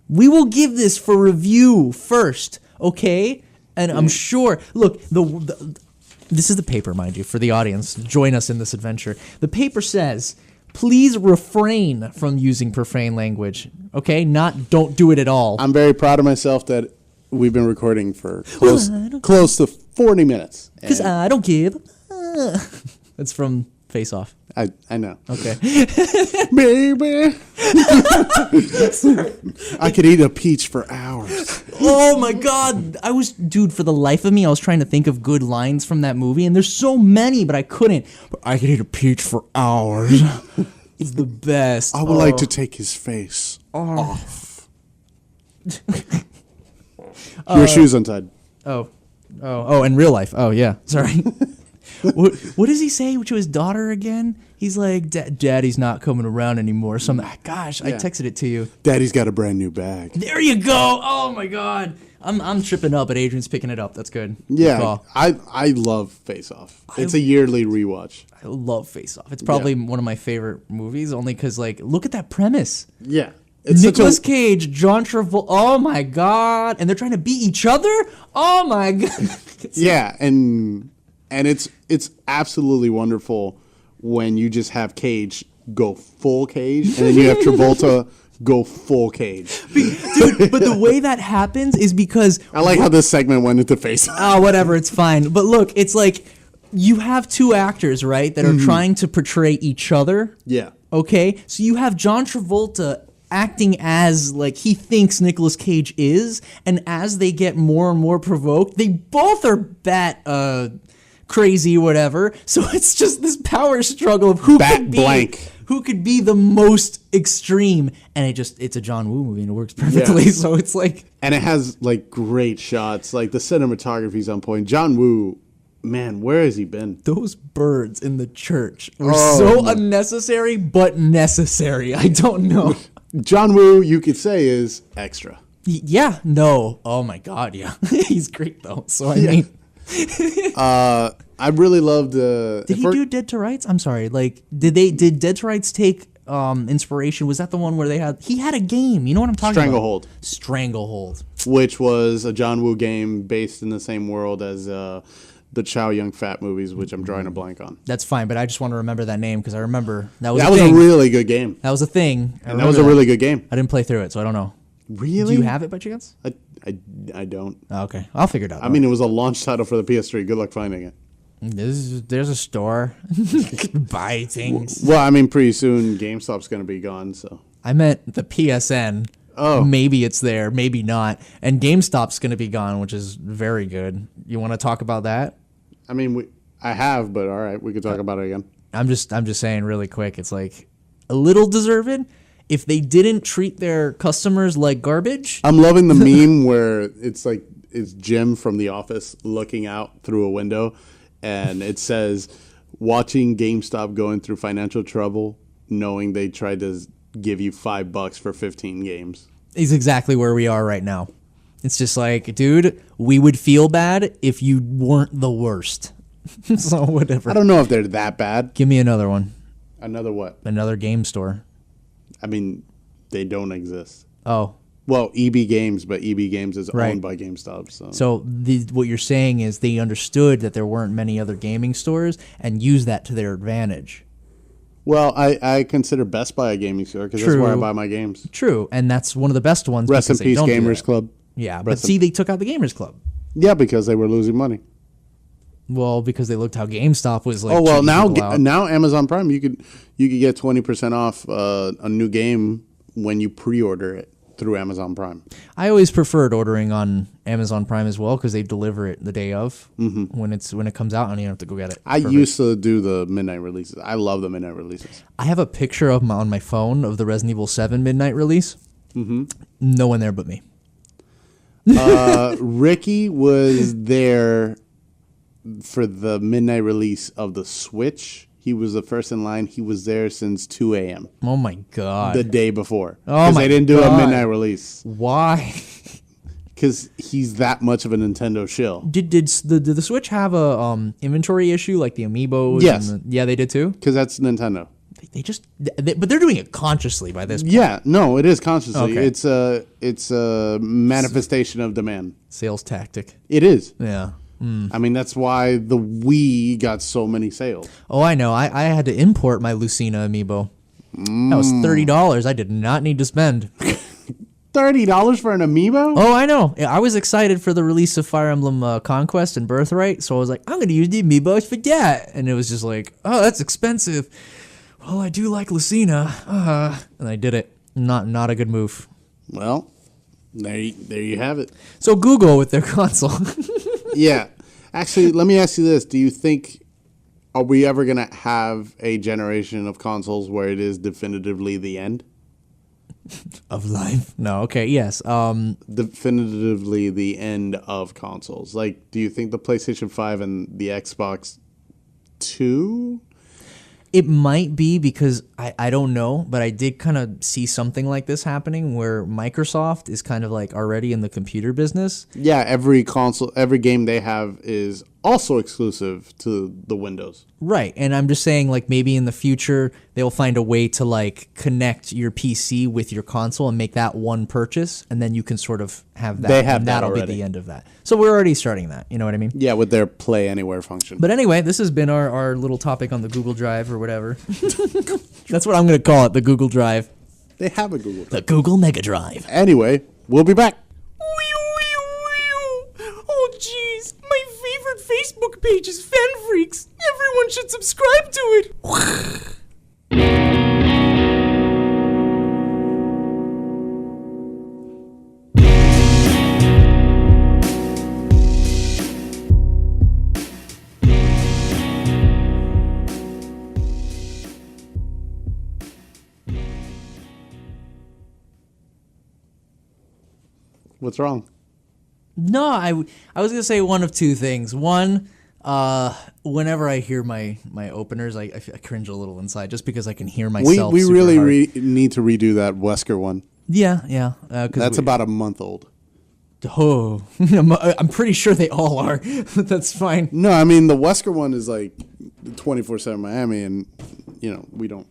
We will give this for review first, okay? And I'm sure. Look, this is the paper, mind you, for the audience. Join us in this adventure. The paper says, please refrain from using profane language, okay? Not don't do it at all. I'm very proud of myself that we've been recording for close to 40 minutes. Because I don't give. That's from Face Off. I know. Okay. Baby. I could eat a peach for hours. Oh my God. For the life of me, I was trying to think of good lines from that movie, and there's so many, but I couldn't. But I could eat a peach for hours. It's the best. I would like to take his face off. Your shoes untied. Oh, in real life. Oh, yeah. Sorry. What does he say to his daughter again? He's like, Daddy's not coming around anymore. Something. Gosh, I texted it to you. Daddy's got a brand new bag. There you go. Oh my God. I'm tripping up, but Adrian's picking it up. That's good. Yeah, I love Face Off. It's a yearly rewatch. I love Face Off. It's probably one of my favorite movies, only because look at that premise. Yeah. Nicolas Cage, John Travolta. Oh my God. And they're trying to beat each other? Oh my God. Yeah, and it's absolutely wonderful when you just have Cage go full Cage, and then you have Travolta go full Cage. Dude, but the way that happens is because... I like how this segment went into Face Off. Oh, whatever, it's fine. But look, it's like you have two actors, right, that are trying to portray each other. Yeah. Okay? So you have John Travolta acting as he thinks Nicolas Cage is, and as they get more and more provoked, they both are crazy, whatever. So it's just this power struggle of who could be the most extreme, and it's a John Woo movie and it works perfectly. Yeah. So it's and it has great shots. The cinematography's on point. John Woo, man, where has he been? Those birds in the church were so unnecessary, but necessary. I don't know. John Woo, you could say, is extra. Yeah. No. Oh my God. Yeah. He's great though. So I mean. I really loved. Did he do Dead to Rights? I'm sorry. Did Dead to Rights take inspiration? Was that the one where he had a game? You know what I'm talking about? Stranglehold. Which was a John Woo game based in the same world as the Chow Yun Fat movies, which I'm drawing a blank on. That's fine, but I just want to remember that name because I remember that was a really good game. That was a thing. And that was a really good game. I didn't play through it, so I don't know. Really? Do you have it by chance? I don't. Oh, okay, I'll figure it out. I mean, it was a launch title for the PS3. Good luck finding it. There's a store. Buy things. Well, I mean, pretty soon GameStop's going to be gone. So I meant the PSN. Oh, maybe it's there, maybe not. And GameStop's going to be gone, which is very good. You want to talk about that? I mean, I have, but all right, we could talk about it again. I'm just saying really quick. It's a little deserved. If they didn't treat their customers like garbage. I'm loving the meme where it's Jim from The Office looking out through a window, and it says, watching GameStop going through financial trouble, knowing they tried to give you $5 for 15 games. Is exactly where we are right now. It's just dude, we would feel bad if you weren't the worst. So whatever. I don't know if they're that bad. Give me another one. Another what? Another game store. I mean, they don't exist. Oh. Well, EB Games, but EB Games is owned by GameStop. So what you're saying is they understood that there weren't many other gaming stores and used that to their advantage. Well, I consider Best Buy a gaming store because that's where I buy my games. True, and that's one of the best ones. Rest in peace, Gamers Club. Yeah, but see, they took out the Gamers Club. Yeah, because they were losing money. Well, because they looked how GameStop was Oh well, now Amazon Prime you could get 20% off a new game when you pre-order it through Amazon Prime. I always preferred ordering on Amazon Prime as well because they deliver it the day of when it comes out, and you don't have to go get it. I used to do the midnight releases. I love the midnight releases. I have a picture of on my phone of the Resident Evil 7 midnight release. No one there but me. Ricky was there for the midnight release of the Switch. He was the first in line. He was there since 2 a.m. Oh my god! the day before. Oh Because my they didn't do a God. midnight release. Why? Because he's that much of a Nintendo shill. Did the Switch have a inventory issue like the amiibos? Yes. Yeah, they did too. Because that's Nintendo. But they're doing it consciously by this point. Yeah, no, it is consciously. Okay. It's a manifestation of demand. Sales tactic. It is. Yeah. I mean, that's why the Wii got so many sales. Oh, I know. I had to import my Lucina amiibo. That was $30. I did not need to spend. $30 for an amiibo? Oh, I know. I was excited for the release of Fire Emblem Conquest and Birthright, so I was like, I'm going to use the amiibos for that. And it was just like, oh, that's expensive. Well, I do like Lucina. And I did it. Not a good move. Well, there you have it. So Google with their console. Yeah. Actually, let me ask you this. Do you think, are we ever going to have a generation of consoles where it is definitively the end? Of life? No, okay, yes. Definitively the end of consoles. Like, do you think the PlayStation 5 and the Xbox 2? It might be because I don't know, but I did kind of see something like this happening where Microsoft is kind of like already in the computer business. Yeah, every console, every game they have is also exclusive to the Windows. Right. And I'm just saying, like, maybe in the future they'll find a way to like connect your PC with your console and make that one purchase, and then you can sort of have that. They have and that that'll be already. the end of that. So we're already starting that. You know what I mean? Yeah, with their Play Anywhere function. But anyway, this has been our little topic on the Google Drive or whatever. That's what I'm going to call it, the Google Drive. They have a Google Drive. The Google Mega Drive. Anyway, we'll be back. Oh, jeez. My favorite Facebook page is Fan Freaks. Everyone should subscribe to it. What's wrong? No, I was going to say one of two things. One, whenever I hear my openers, I cringe a little inside just because I can hear myself. We super really hard. need to redo that Wesker one. Yeah. That's about a month old. Oh, I'm pretty sure they all are. But that's fine. No, I mean, the Wesker one is like 24/7 Miami, and, you know, we don't.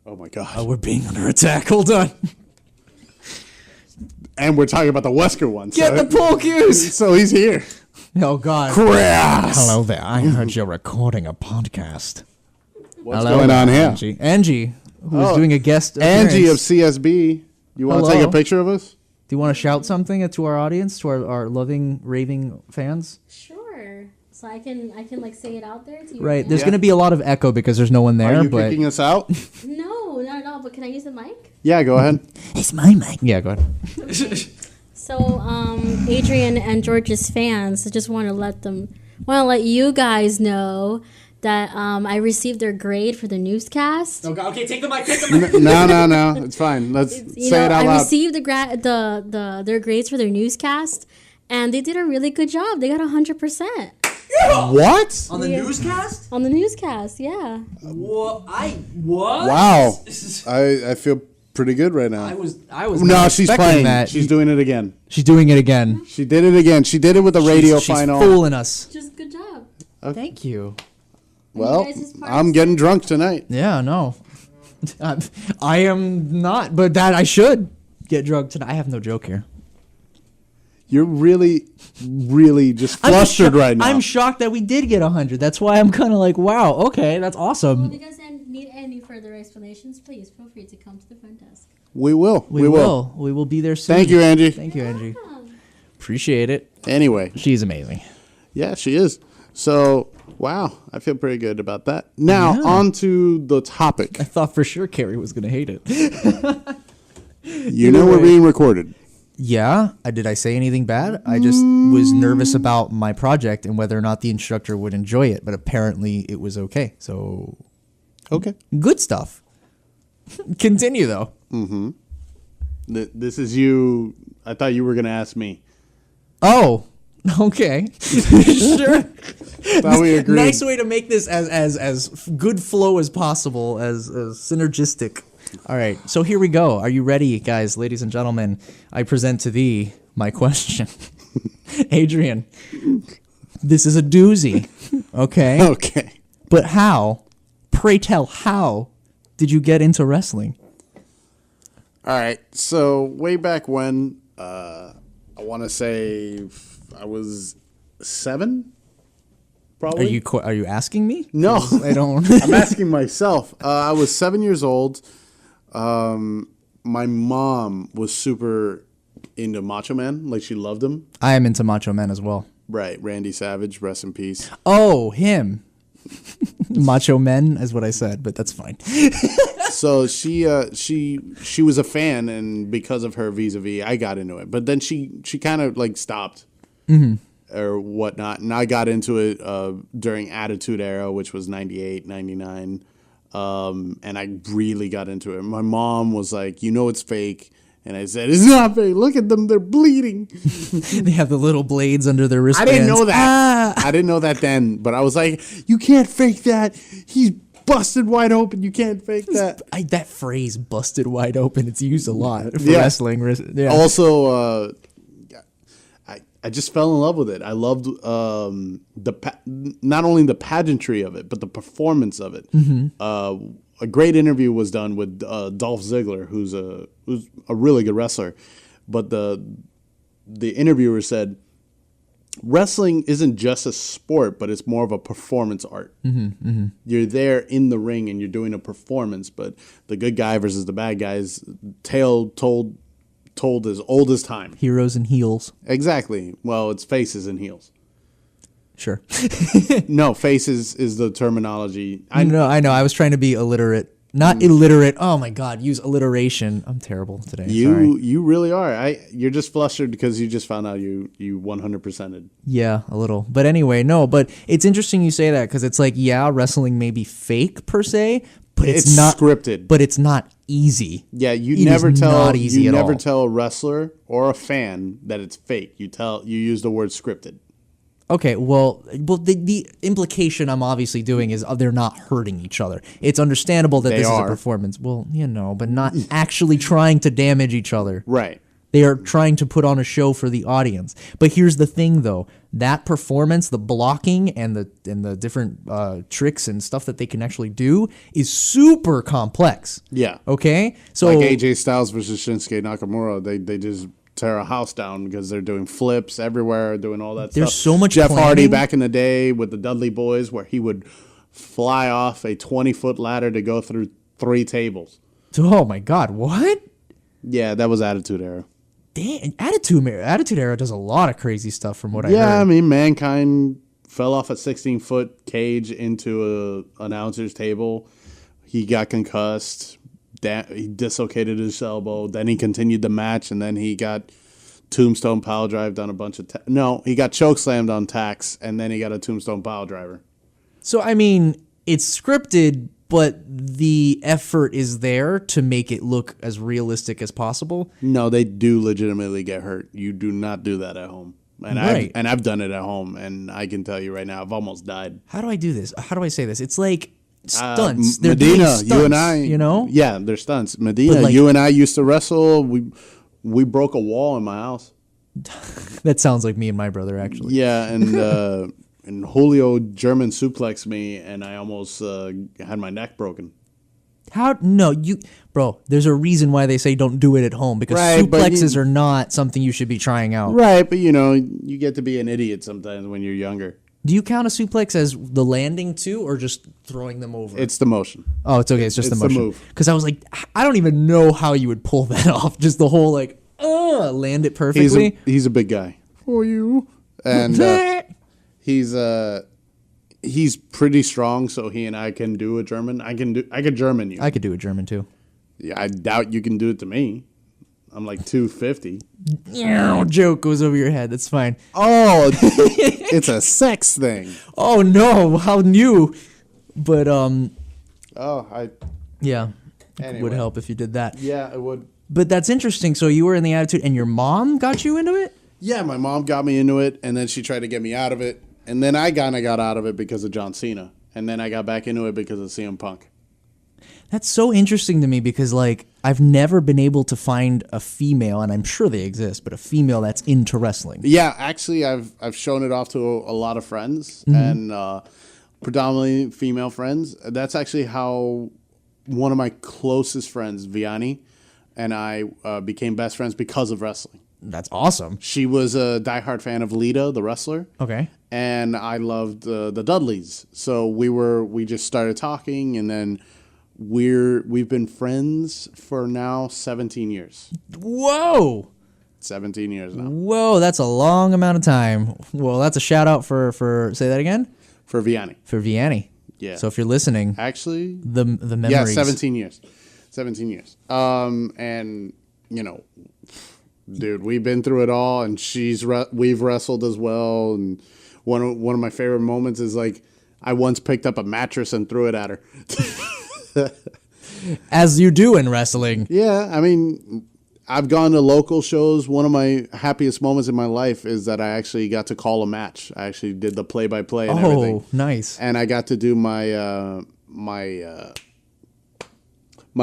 Oh, my God. Oh, we're being under attack. Hold on. And we're talking about the Wesker one. Get the poll cues. So he's here. Oh, God. Crass. Hello there. I heard you're recording a podcast. What's going on here? Angie, who's Oh, doing a guest Angie of appearance. CSB. You want to Hello. take a picture of us? Do you want to shout something to our audience, to our loving, raving fans? Sure. So I can like say it out there to you. Right. now? There's Yeah. going to be a lot of echo because there's no one there. Are you but kicking us out? No, not at all. But can I use the mic? Yeah, go ahead. it's my mic. Yeah, go ahead. So, Adrian and George's fans, I just want to let you guys know that I received their grade for the newscast. Okay, take the mic. Take the mic. No. It's fine. Let's You say know, it out I loud. received their grades for their newscast, and they did a really good job. They got 100% What? On the newscast? on the newscast. Yeah. What? Wow. I feel pretty good right now. I was No, not she's expecting playing. that. She's doing it again. She's doing it again. She did it again. She did it with the radio she's final. fooling us. Just good job. Thank you. Well, You guys' part I'm is- getting drunk tonight. Yeah, no. I am not, but that I should get drugged tonight. I have no joke here. You're really, really just I'm flustered sho- right now. I'm shocked that we did get 100. That's why I'm kind of like, wow, okay, that's Well, awesome. if you guys need any further explanations, please feel free to come to the front desk. We will. We will. We will be there soon. Thank you, Angie. Thank you, Angie. Appreciate it. Anyway, She's amazing. yeah, she is. So, wow, I feel pretty good about that. Now, on to the topic. I thought for sure Carrie was going to hate it. You know we're being recorded. Yeah, did I say anything bad? I just was nervous about my project and whether or not the instructor would enjoy it, but apparently it was okay. So, Okay. good stuff. Continue, though. This is you. I thought you were going to ask me. Oh, okay. Sure. Thought we agreed. Nice way to make this as good flow as possible, as synergistic. All right, so here we go. Are you ready, guys, ladies and gentlemen? I present to thee my question. Adrian, this is a doozy, okay? Okay. But how, pray tell, how did you get into wrestling? All right. So way back when, I want to say I was 7, probably. Are you asking me? No, I don't. I'm asking myself. I was 7 years old. My mom was super into Macho Man. Like, she loved him. I am into Macho Man as well. Right. Randy Savage, rest in peace. Oh, him. Macho Men is what I said, but that's fine. So she was a fan, and because of her vis-a-vis, I got into it. But then she kind of like stopped or whatnot, and I got into it during Attitude Era, which was 98, 99. And I really got into it. My mom was like, "You know it's fake." And I said, "It's not fake. Look at them. They're bleeding." They have the little blades under their I wristbands. didn't know that. I didn't know that then. But I was like, "You can't fake that. He's busted wide open. You can't fake that." That phrase, busted wide open, it's used a lot for Yeah. wrestling. Yeah. Also, I just fell in love with it. I loved not only the pageantry of it, but the performance of it. A great interview was done with Dolph Ziggler, who's a really good wrestler. But the interviewer said, wrestling isn't just a sport, but it's more of a performance art. You're there in the ring and you're doing a performance, but the good guy versus the bad guys, tale told as old as time. Heroes and heels. Exactly. Well, it's faces and heels. Sure. No, faces is the terminology. I know. I was trying to be illiterate. Not illiterate. Oh my God, use alliteration. I'm terrible today. Sorry. You really are. You're just flustered because you just found out you 100%ed. Yeah, a little. But anyway, no, but it's interesting you say that because it's like, yeah, wrestling may be fake per se, but it's not scripted. But it's not easy. Yeah, you It never is tell not easy you at never all. tell a wrestler or a fan that it's fake. You use the word scripted. Okay, well, the implication I'm obviously doing is they're not hurting each other. It's understandable that this is a performance. Well, but not actually trying to damage each other. Right. They are trying to put on a show for the audience. But here's the thing, though. That performance, the blocking and the different tricks and stuff that they can actually do is super complex. Yeah. Okay? So Like AJ Styles versus Shinsuke Nakamura, they just tear a house down because they're doing flips everywhere, doing all that stuff. There's so much Jeff Hardy planning. back in the day with the Dudley Boys where he would fly off a 20-foot ladder to go through 3 tables. Oh my God, what? Yeah, that was Attitude Era. Damn, Attitude Era does a lot of crazy stuff from what I heard. Yeah, I mean, Mankind fell off a 16-foot cage into an announcer's table. He got concussed. He dislocated his elbow. Then he continued the match, and then he got tombstone pile drive on a bunch of... he got choke slammed on tacks, and then he got a tombstone pile driver. So, I mean, it's scripted, but the effort is there to make it look as realistic as possible. No, they do legitimately get hurt. You do not do that at home. And Right. I've done it at home, and I can tell you right now, I've almost died. How do I do this? How do I say this? It's like stunts. They're Medina, doing stunts, you and I, yeah, they're stunts. Medina, like- you and I used to wrestle. We broke a wall in my house. That sounds like me and my brother, actually. Yeah, and and Julio German suplexed me, and I almost had my neck broken. How? No, bro. There's a reason why they say don't do it at home because Right, but suplexes are not something you should be trying out. Right, but you get to be an idiot sometimes when you're younger. Do you count a suplex as the landing too, or just throwing them over? It's the motion. Oh, it's okay. It's just It's the the motion. move. Because I was like, I don't even know how you would pull that off. Just the whole land it perfectly. He's a big guy for you, and he's pretty strong. So he and I can do a German. I could German you. I could do a German too. Yeah, I doubt you can do it to me. I'm like 250. Joke goes over your head. That's fine. Oh, it's a sex thing. Oh no, how new. But yeah, Anyway. it would help if you did that. Yeah, it would. But that's interesting. So you were in the Attitude, and your mom got you into it? Yeah, my mom got me into it, and then she tried to get me out of it. And then I kind of got out of it because of John Cena. And then I got back into it because of CM Punk. That's so interesting to me because, like, I've never been able to find a female, and I'm sure they exist, but a female that's into wrestling. Yeah, actually, I've shown it off to a lot of friends, and predominantly female friends. That's actually how one of my closest friends, Vianney, and I became best friends because of wrestling. That's awesome. She was a diehard fan of Lita, the wrestler. Okay. And I loved the Dudleys. So we just started talking, and then we've been friends for now 17 years. Whoa. 17 years now. Whoa, that's a long amount of time. Well, that's a shout out for say that again? For Vianney. For Vianney. Yeah. So if you're listening, Actually, the memories. yeah, 17 years. 17 years. And, you know, dude, we've been through it all, and we've wrestled as well. And one of my favorite moments is, like, I once picked up a mattress and threw it at her. As you do in wrestling. Yeah, I mean, I've gone to local shows. One of my happiest moments in my life is that I actually got to call a match. I actually did the play-by-play and everything. Oh, nice. And I got to do my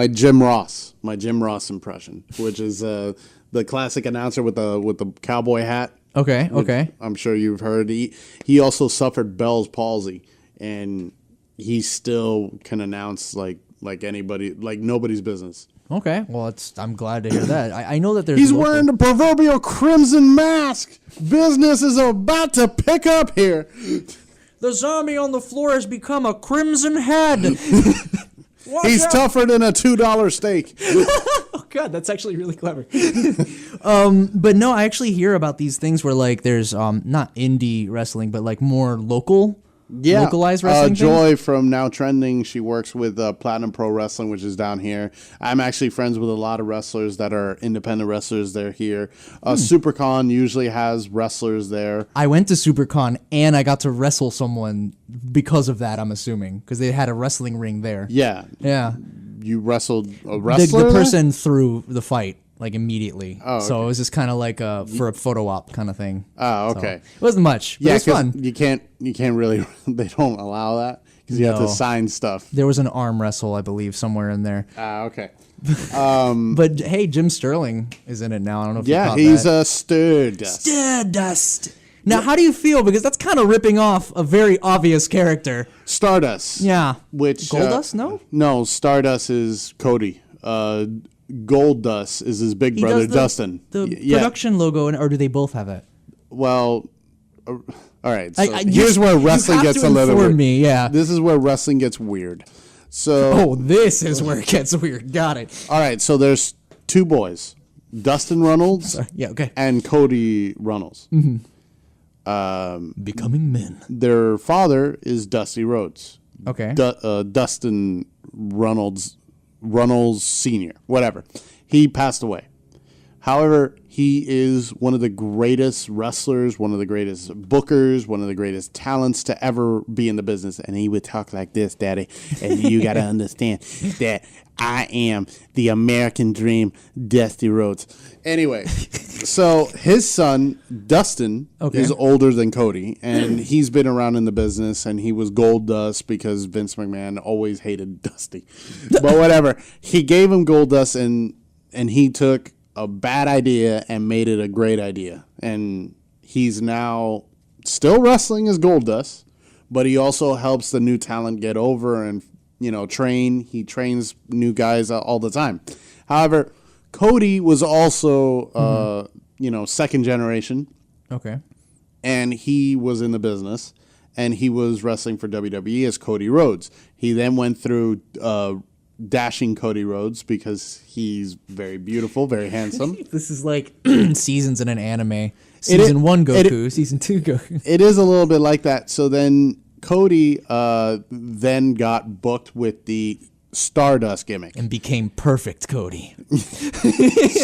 Jim Ross impression, which is the classic announcer with the cowboy hat. Okay. I'm sure you've heard. He also suffered Bell's palsy, and he still can announce like anybody, like nobody's business. Okay. Well, I'm glad to hear that. I know that there's. He's wearing the proverbial crimson mask. Business is about to pick up here. The zombie on the floor has become a crimson head. He's tougher than a $2 steak. Oh God, that's actually really clever. But no, I actually hear about these things where like there's not indie wrestling, but like more localized wrestling. Joy from Now Trending, she works with Platinum Pro Wrestling, which is down here. I'm actually friends with a lot of wrestlers that are independent wrestlers. They're here. SuperCon usually has wrestlers there. I went to SuperCon and I got to wrestle someone because of that. I'm assuming because they had a wrestling ring there. Yeah. You wrestled a wrestler? The person threw the fight like immediately. Oh, okay. So it was just kind of like for a photo op kind of thing. Oh, okay. So it wasn't much, but it was fun. You can't really, they don't allow that because you have to sign stuff. There was an arm wrestle, I believe, somewhere in there. Okay. But hey, Jim Sterling is in it now. I don't know if you caught he's that. a Stardust. Stardust. Now, how do you feel? Because that's kind of ripping off a very obvious character. Stardust. Yeah. Which Goldust? No. No, Stardust is Cody. Goldust is his big brother, Dustin. The production logo, or do they both have it? Well, all right. So here's where wrestling gets a little weird. Yeah. This is where wrestling gets weird. So. Oh, this is where it gets weird. Got it. All right. So there's two boys, Dustin Runnels. Yeah. Okay. And Cody Runnels. Mm-hmm. Becoming men. Their father is Dusty Rhodes. Okay. Dustin Runnels Sr., whatever. He passed away. However, he is one of the greatest wrestlers, one of the greatest bookers, one of the greatest talents to ever be in the business. And he would talk like this, Daddy. And you got to understand that I am the American dream, Dusty Rhodes. Anyway, so his son, Dustin, is older than Cody. And he's been around in the business. And he was Goldust because Vince McMahon always hated Dusty. But whatever. He gave him Goldust, and he took a bad idea and made it a great idea. And he's now still wrestling as Goldust, but he also helps the new talent get over and, train. He trains new guys all the time. However, Cody was also, second generation. Okay. And he was in the business, and he was wrestling for WWE as Cody Rhodes. He then went through dashing Cody Rhodes because he's very beautiful, very handsome. This is like seasons in an anime. Season 1 Goku, Season 2 Goku. It is a little bit like that. So then Cody then got booked with the Stardust gimmick. And became perfect Cody.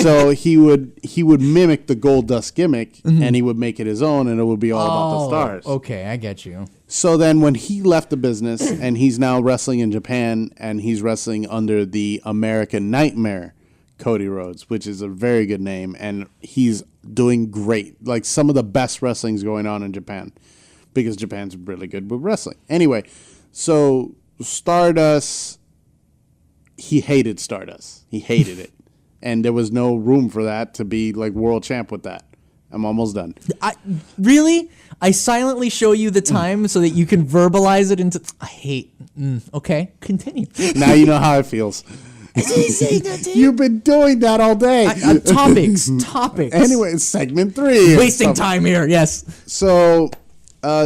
So he would mimic the Goldust gimmick, and he would make it his own, and it would be all about the stars. Okay, I get you. So then when he left the business, and he's now wrestling in Japan, and he's wrestling under the American Nightmare, Cody Rhodes, which is a very good name, and he's doing great. Like, some of the best wrestling's going on in Japan, because Japan's really good with wrestling. Anyway, so Stardust... He hated Stardust. He hated it. And there was no room for that to be like world champ with that. I'm almost done. Really? I silently show you the time so that you can verbalize it into... I hate... okay, continue. Now you know how it feels. You've been doing that all day. Topics. Anyway, segment 3. Wasting time here, yes. So...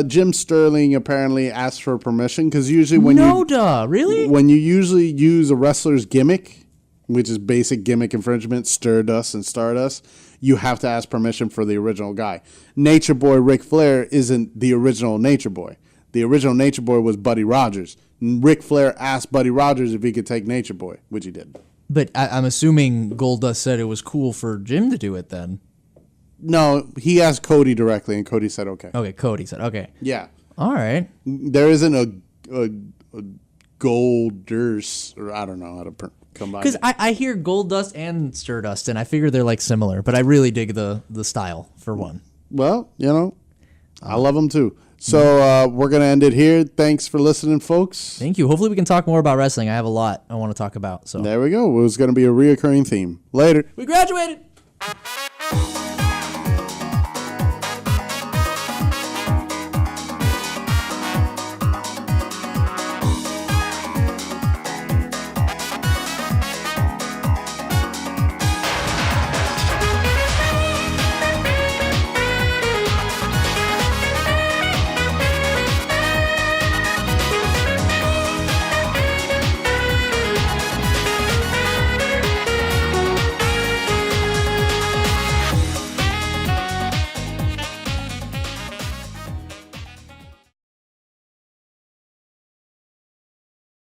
Jim Sterling apparently asked for permission because usually when when you usually use a wrestler's gimmick, which is basic gimmick infringement, Stardust and Stardust, you have to ask permission for the original guy. Nature Boy Ric Flair isn't the original Nature Boy. The original Nature Boy was Buddy Rogers. Ric Flair asked Buddy Rogers if he could take Nature Boy, which he did. But I'm assuming Goldust said it was cool for Jim to do it then. No, he asked Cody directly, and Cody said okay. Okay, Cody said okay. Yeah. All right. There isn't a Goldust, or I don't know how to combine it. Because I hear Goldust and Stardust, and I figure they're like similar, but I really dig the style for one. Well, I love them too. So we're going to end it here. Thanks for listening, folks. Thank you. Hopefully we can talk more about wrestling. I have a lot I want to talk about. So there we go. It was going to be a reoccurring theme. Later. We graduated.